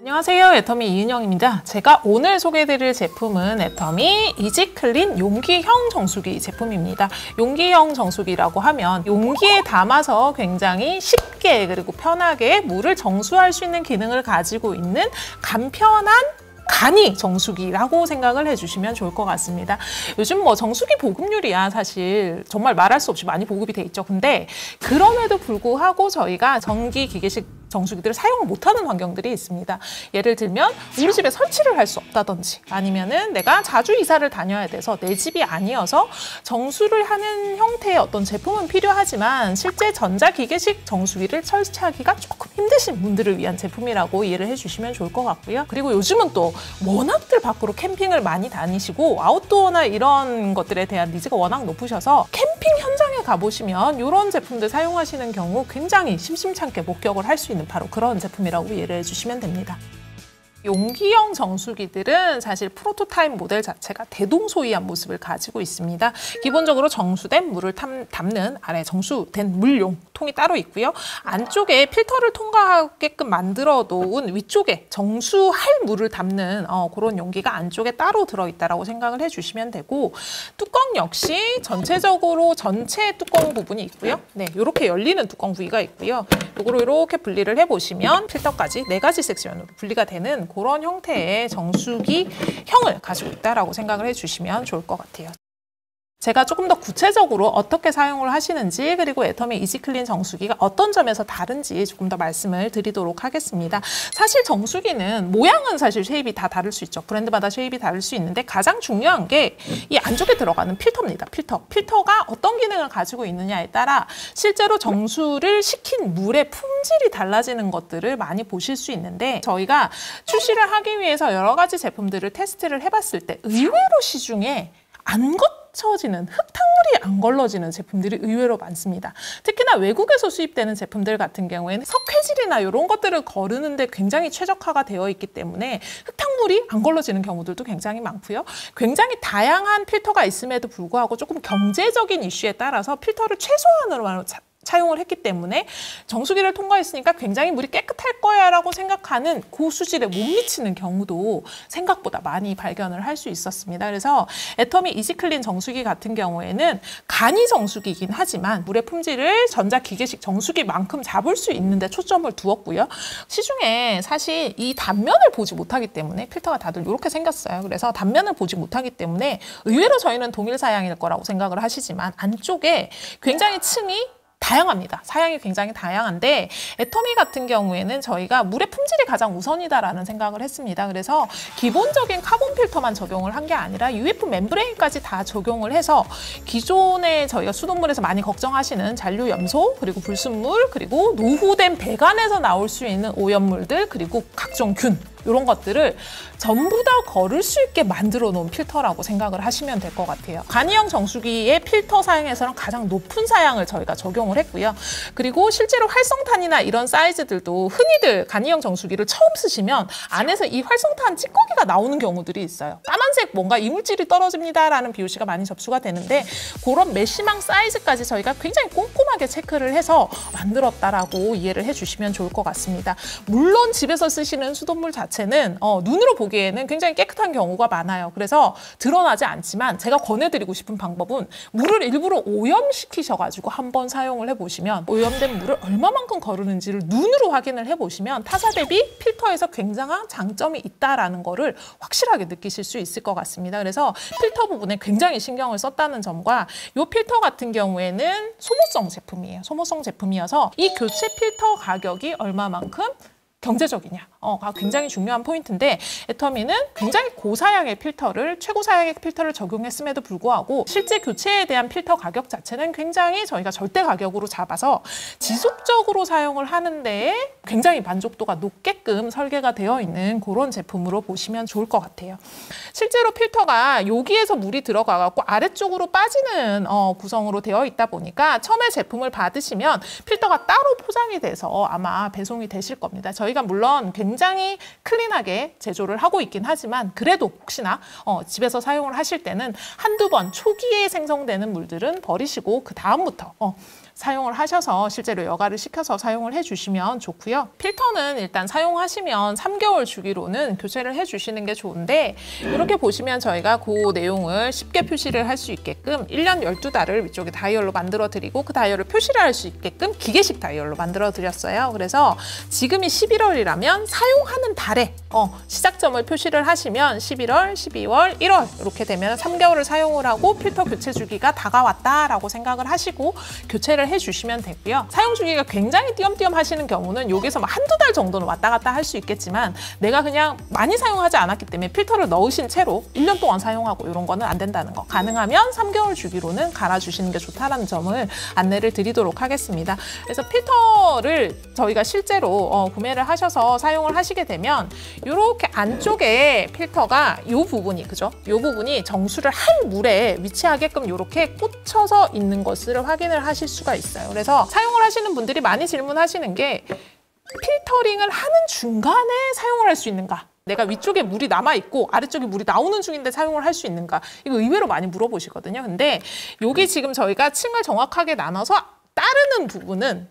안녕하세요, 애터미 이은영입니다. 제가 오늘 소개해드릴 제품은 애터미 이지클린 용기형 정수기 제품입니다. 용기형 정수기라고 하면 용기에 담아서 굉장히 쉽게 그리고 편하게 물을 정수할 수 있는 기능을 가지고 있는 간편한 간이 정수기라고 생각을 해주시면 좋을 것 같습니다. 요즘 뭐 정수기 보급률이야 사실 정말 말할 수 없이 많이 보급이 돼 있죠. 근데 그럼에도 불구하고 저희가 전기 기계식 정수기들을 사용을 못하는 환경들이 있습니다. 예를 들면 우리 집에 설치를 할 수 없다든지 아니면은 내가 자주 이사를 다녀야 돼서 내 집이 아니어서 정수를 하는 형태의 어떤 제품은 필요하지만 실제 전자기계식 정수기를 설치하기가 조금 힘드신 분들을 위한 제품이라고 이해를 해주시면 좋을 것 같고요. 그리고 요즘은 또 워낙들 밖으로 캠핑을 많이 다니시고 아웃도어나 이런 것들에 대한 니즈가 워낙 높으셔서 캠핑 현장에 가보시면 이런 제품들 사용하시는 경우 굉장히 심심찮게 목격을 할 수 있는 바로 그런 제품이라고 이해를 해주시면 됩니다. 용기형 정수기들은 사실 프로토타입 모델 자체가 대동소이한 모습을 가지고 있습니다. 기본적으로 정수된 물을 담는 아래 정수된 물용 통이 따로 있고요. 안쪽에 필터를 통과하게끔 만들어 놓은 위쪽에 정수할 물을 담는 그런 용기가 안쪽에 따로 들어있다고 생각을 해주시면 되고, 뚜껑 역시 전체적으로 전체 뚜껑 부분이 있고요. 네, 이렇게 열리는 뚜껑 부위가 있고요. 이거로 이렇게 분리를 해보시면 필터까지 4가지 섹션으로 분리가 되는 그런 형태의 정수기형을 가지고 있다고 생각을 해주시면 좋을 것 같아요. 제가 조금 더 구체적으로 어떻게 사용을 하시는지 그리고 애터미 이지클린 정수기가 어떤 점에서 다른지 조금 더 말씀을 드리도록 하겠습니다. 사실 정수기는 모양은 사실 쉐입이 다 다를 수 있죠. 브랜드마다 쉐입이 다를 수 있는데 가장 중요한 게 이 안쪽에 들어가는 필터입니다. 필터가 어떤 기능을 가지고 있느냐에 따라 실제로 정수를 시킨 물의 품질이 달라지는 것들을 많이 보실 수 있는데, 저희가 출시를 하기 위해서 여러 가지 제품들을 테스트를 해봤을 때 의외로 시중에 안 거쳐지는 흙탕물이 안 걸러지는 제품들이 의외로 많습니다. 특히나 외국에서 수입되는 제품들 같은 경우에는 석회질이나 이런 것들을 거르는데 굉장히 최적화가 되어 있기 때문에 흙탕물이 안 걸러지는 경우들도 굉장히 많고요. 굉장히 다양한 필터가 있음에도 불구하고 조금 경제적인 이슈에 따라서 필터를 최소한으로 차용을 했기 때문에 정수기를 통과했으니까 굉장히 물이 깨끗할 거야 라고 생각하는 고수질에 못 미치는 경우도 생각보다 많이 발견을 할 수 있었습니다. 그래서 애터미 이지클린 정수기 같은 경우에는 간이 정수기이긴 하지만 물의 품질을 전자기계식 정수기만큼 잡을 수 있는 데 초점을 두었고요. 시중에 사실 이 단면을 보지 못하기 때문에 필터가 다들 이렇게 생겼어요. 그래서 단면을 보지 못하기 때문에 의외로 저희는 동일 사양일 거라고 생각을 하시지만 안쪽에 굉장히 층이 다양합니다. 사양이 굉장히 다양한데 애터미 같은 경우에는 저희가 물의 품질이 가장 우선이다라는 생각을 했습니다. 그래서 기본적인 카본 필터만 적용을 한 게 아니라 UF 멤브레인까지 다 적용을 해서 기존에 저희가 수돗물에서 많이 걱정하시는 잔류 염소, 그리고 불순물, 그리고 노후된 배관에서 나올 수 있는 오염물들, 그리고 각종 균 이런 것들을 전부 다 거를 수 있게 만들어 놓은 필터라고 생각을 하시면 될 것 같아요. 간이형 정수기의 필터 사양에서는 가장 높은 사양을 저희가 적용을 했고요. 그리고 실제로 활성탄이나 이런 사이즈들도 흔히들 간이형 정수기를 처음 쓰시면 안에서 이 활성탄 찌꺼기가 나오는 경우들이 있어요. 까만색 뭔가 이물질이 떨어집니다라는 BOC가 많이 접수가 되는데, 그런 메쉬망 사이즈까지 저희가 굉장히 꼼꼼하게 체크를 해서 만들었다라고 이해를 해주시면 좋을 것 같습니다. 물론 집에서 쓰시는 수돗물 자체는 눈으로 보기에는 굉장히 깨끗한 경우가 많아요. 그래서 드러나지 않지만 제가 권해드리고 싶은 방법은 물을 일부러 오염시키셔가지고 한번 사용을 해보시면 오염된 물을 얼마만큼 거르는지를 눈으로 확인을 해보시면 타사 대비 필터에서 굉장한 장점이 있다라는 거를 확실하게 느끼실 수 있을 것 같습니다. 그래서 필터 부분에 굉장히 신경을 썼다는 점과 이 필터 같은 경우에는 소모성 제품이에요. 소모성 제품이어서 이 교체 필터 가격이 얼마만큼 경제적이냐가 굉장히 중요한 포인트인데, 애터미는 굉장히 고사양의 필터를, 최고 사양의 필터를 적용했음에도 불구하고 실제 교체에 대한 필터 가격 자체는 굉장히 저희가 절대 가격으로 잡아서 지속적으로 사용을 하는 데에 굉장히 만족도가 높게끔 설계가 되어 있는 그런 제품으로 보시면 좋을 것 같아요. 실제로 필터가 여기에서 물이 들어가갖고 아래쪽으로 빠지는 구성으로 되어 있다 보니까 처음에 제품을 받으시면 필터가 따로 포장이 돼서 아마 배송이 되실 겁니다. 저희가 물론 굉장히 클린하게 제조를 하고 있긴 하지만 그래도 혹시나 집에서 사용을 하실 때는 한두 번 초기에 생성되는 물들은 버리시고 그 다음부터 사용을 하셔서 실제로 여과를 시켜서 사용을 해주시면 좋고요. 필터는 일단 사용하시면 3개월 주기로는 교체를 해주시는 게 좋은데 이렇게 보시면 저희가 그 내용을 쉽게 표시를 할 수 있게끔 1년 12달을 위쪽에 다이얼로 만들어 드리고 그 다이얼을 표시를 할 수 있게끔 기계식 다이얼로 만들어 드렸어요. 그래서 지금이 11월이라면 사용하는 달에 시작점을 표시를 하시면 11월, 12월, 1월 이렇게 되면 3개월을 사용을 하고 필터 교체 주기가 다가왔다라고 생각을 하시고 교체를 해주시면 되고요. 사용 주기가 굉장히 띄엄띄엄 하시는 경우는 여기서 한두 달 정도는 왔다 갔다 할 수 있겠지만 내가 그냥 많이 사용하지 않았기 때문에 필터를 넣으신 채로 1년 동안 사용하고 이런 거는 안 된다는 거. 가능하면 3개월 주기로는 갈아주시는 게 좋다는 점을 안내를 드리도록 하겠습니다. 그래서 필터를 저희가 실제로 구매를 하셔서 사용을 하시게 되면 이렇게 안쪽에 필터가 이 부분이 그죠? 이 부분이 정수를 할 물에 위치하게끔 이렇게 꽂혀서 있는 것을 확인을 하실 수가 있어요. 그래서 사용을 하시는 분들이 많이 질문하시는 게 필터링을 하는 중간에 사용을 할 수 있는가? 내가 위쪽에 물이 남아있고 아래쪽에 물이 나오는 중인데 사용을 할 수 있는가? 이거 의외로 많이 물어보시거든요. 근데 여기 지금 저희가 층을 정확하게 나눠서 따르는 부분은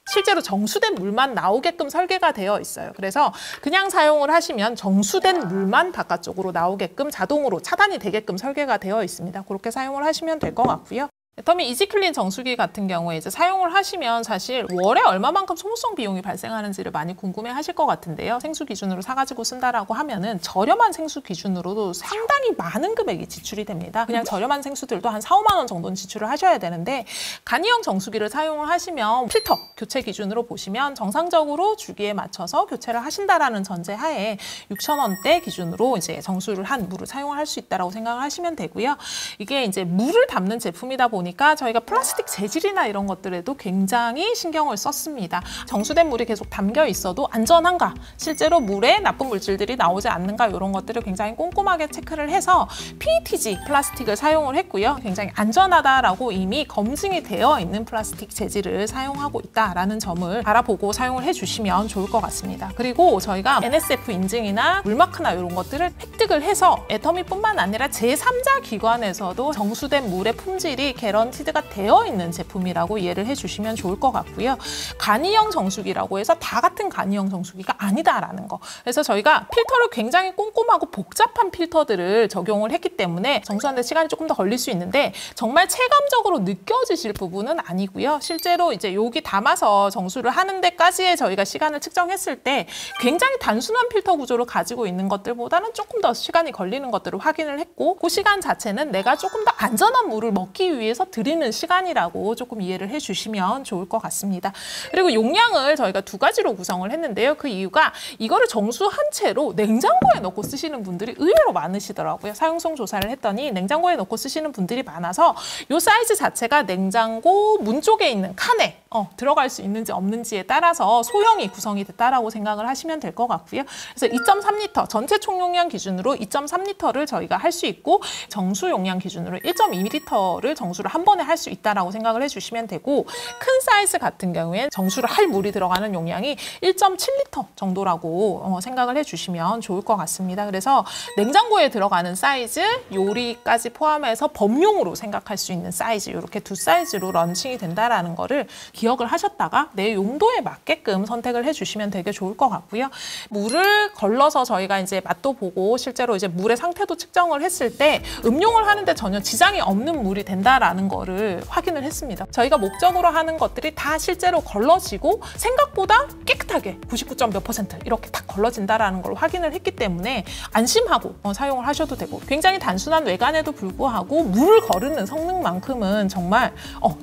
실제로 정수된 물만 나오게끔 설계가 되어 있어요. 그래서 그냥 사용을 하시면 정수된 물만 바깥쪽으로 나오게끔 자동으로 차단이 되게끔 설계가 되어 있습니다. 그렇게 사용을 하시면 될 것 같고요. 애터미 이지클린 정수기 같은 경우에 이제 사용을 하시면 사실 월에 얼마만큼 소모성 비용이 발생하는지를 많이 궁금해 하실 것 같은데요. 생수 기준으로 사가지고 쓴다라고 하면은 저렴한 생수 기준으로도 상당히 많은 금액이 지출이 됩니다. 그냥 저렴한 생수들도 한 4, 5만 원 정도는 지출을 하셔야 되는데 간이형 정수기를 사용을 하시면 필터 교체 기준으로 보시면 정상적으로 주기에 맞춰서 교체를 하신다라는 전제하에 6,000원대 기준으로 이제 정수를 한 물을 사용을 할 수 있다라고 생각을 하시면 되고요. 이게 이제 물을 담는 제품이다 보니까 저희가 플라스틱 재질이나 이런 것들에도 굉장히 신경을 썼습니다. 정수된 물이 계속 담겨 있어도 안전한가? 실제로 물에 나쁜 물질들이 나오지 않는가? 이런 것들을 굉장히 꼼꼼하게 체크를 해서 PETG 플라스틱을 사용을 했고요. 굉장히 안전하다라고 이미 검증이 되어 있는 플라스틱 재질을 사용하고 있다라는 점을 알아보고 사용을 해주시면 좋을 것 같습니다. 그리고 저희가 NSF 인증이나 물마크나 이런 것들을 획득을 해서 애터미뿐만 아니라 제3자 기관에서도 정수된 물의 품질이 개런티드가 되어 있는 제품이라고 이해를 해주시면 좋을 것 같고요. 간이형 정수기라고 해서 다 같은 간이형 정수기가 아니다라는 거. 그래서 저희가 필터를 굉장히 꼼꼼하고 복잡한 필터들을 적용을 했기 때문에 정수하는 데 시간이 조금 더 걸릴 수 있는데 정말 체감적으로 느껴지실 부분은 아니고요. 실제로 이제 여기 담아서 정수를 하는 데까지의 저희가 시간을 측정했을 때 굉장히 단순한 필터 구조를 가지고 있는 것들보다는 조금 더 시간이 걸리는 것들을 확인을 했고 그 시간 자체는 내가 조금 더 안전한 물을 먹기 위해서 드리는 시간이라고 조금 이해를 해주시면 좋을 것 같습니다. 그리고 용량을 저희가 2가지로 구성을 했는데요. 그 이유가 이거를 정수한 채로 냉장고에 넣고 쓰시는 분들이 의외로 많으시더라고요. 사용성 조사를 했더니 냉장고에 넣고 쓰시는 분들이 많아서 이 사이즈 자체가 냉장고 문 쪽에 있는 칸에 들어갈 수 있는지 없는지에 따라서 소형이 구성이 됐다라고 생각을 하시면 될 것 같고요. 그래서 2.3리터 전체 총용량 기준으로 2.3리터를 저희가 할 수 있고 정수 용량 기준으로 1.2리터를 정수를 한 번에 할 수 있다라고 생각을 해주시면 되고 큰 사이즈 같은 경우엔 정수를 할 물이 들어가는 용량이 1.7리터 정도라고 생각을 해주시면 좋을 것 같습니다. 그래서 냉장고에 들어가는 사이즈, 요리까지 포함해서 범용으로 생각할 수 있는 사이즈 이렇게 2사이즈로 런칭이 된다라는 거를 기억을 하셨다가 내 용도에 맞게끔 선택을 해주시면 되게 좋을 것 같고요. 물을 걸러서 저희가 이제 맛도 보고 실제로 이제 물의 상태도 측정을 했을 때 음용을 하는데 전혀 지장이 없는 물이 된다라는 거를 확인을 했습니다. 저희가 목적으로 하는 것들이 다 실제로 걸러지고 생각보다 깨끗하게 99.몇% 이렇게 딱 걸러진다라는 걸 확인을 했기 때문에 안심하고 사용을 하셔도 되고 굉장히 단순한 외관에도 불구하고 물을 거르는 성능만큼은 정말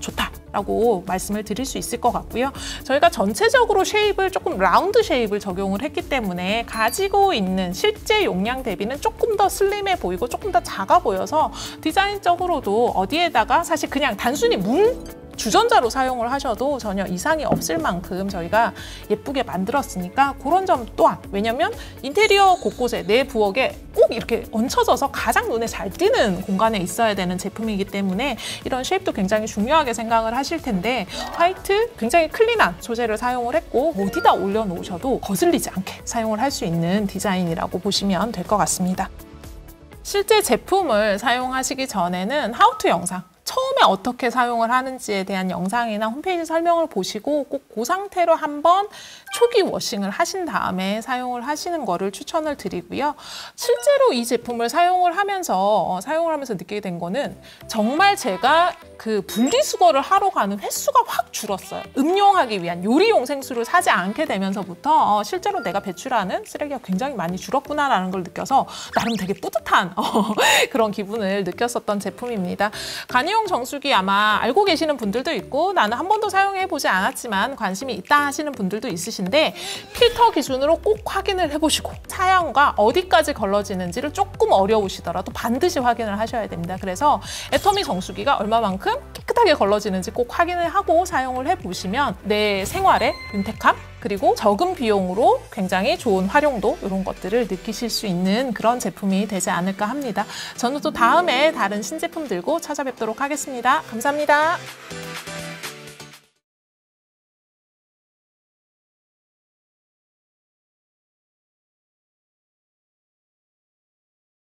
좋다라고 말씀을 드릴 수 있을 것 같고요. 저희가 전체적으로 쉐입을 조금 라운드 쉐입을 적용을 했기 때문에 가지고 있는 실제 용량 대비는 조금 더 슬림해 보이고 조금 더 작아 보여서 디자인적으로도 어디에다가 사실 그냥 단순히 물 주전자로 사용을 하셔도 전혀 이상이 없을 만큼 저희가 예쁘게 만들었으니까 그런 점 또한 왜냐면 인테리어 곳곳에 내 부엌에 꼭 이렇게 얹혀져서 가장 눈에 잘 띄는 공간에 있어야 되는 제품이기 때문에 이런 쉐입도 굉장히 중요하게 생각을 하실 텐데 화이트 굉장히 클린한 소재를 사용을 했고 어디다 올려놓으셔도 거슬리지 않게 사용을 할 수 있는 디자인이라고 보시면 될 것 같습니다. 실제 제품을 사용하시기 전에는 하우투 영상 처음에 처음에 어떻게 사용을 하는지에 대한 영상이나 홈페이지 설명을 보시고 꼭 그 상태로 한번 초기 워싱을 하신 다음에 사용을 하시는 거를 추천을 드리고요. 실제로 이 제품을 사용을 하면서 느끼게 된 거는 정말 제가 그 분리수거를 하러 가는 횟수가 확 줄었어요. 음용하기 위한 요리용 생수를 사지 않게 되면서부터 실제로 내가 배출하는 쓰레기가 굉장히 많이 줄었구나라는 걸 느껴서 나름 되게 뿌듯한 그런 기분을 느꼈었던 제품입니다. 간이용 정수기 아마 알고 계시는 분들도 있고 나는 한 번도 사용해보지 않았지만 관심이 있다 하시는 분들도 있으신데 필터 기준으로 꼭 확인을 해보시고 사양과 어디까지 걸러지는지를 조금 어려우시더라도 반드시 확인을 하셔야 됩니다. 그래서 애터미 정수기가 얼마만큼 깨끗하게 걸러지는지 꼭 확인을 하고 사용을 해보시면 내 생활의 윤택함 그리고 적은 비용으로 굉장히 좋은 활용도 이런 것들을 느끼실 수 있는 그런 제품이 되지 않을까 합니다. 저는 또 다음에 다른 신제품 들고 찾아뵙도록 하겠습니다. 감사합니다.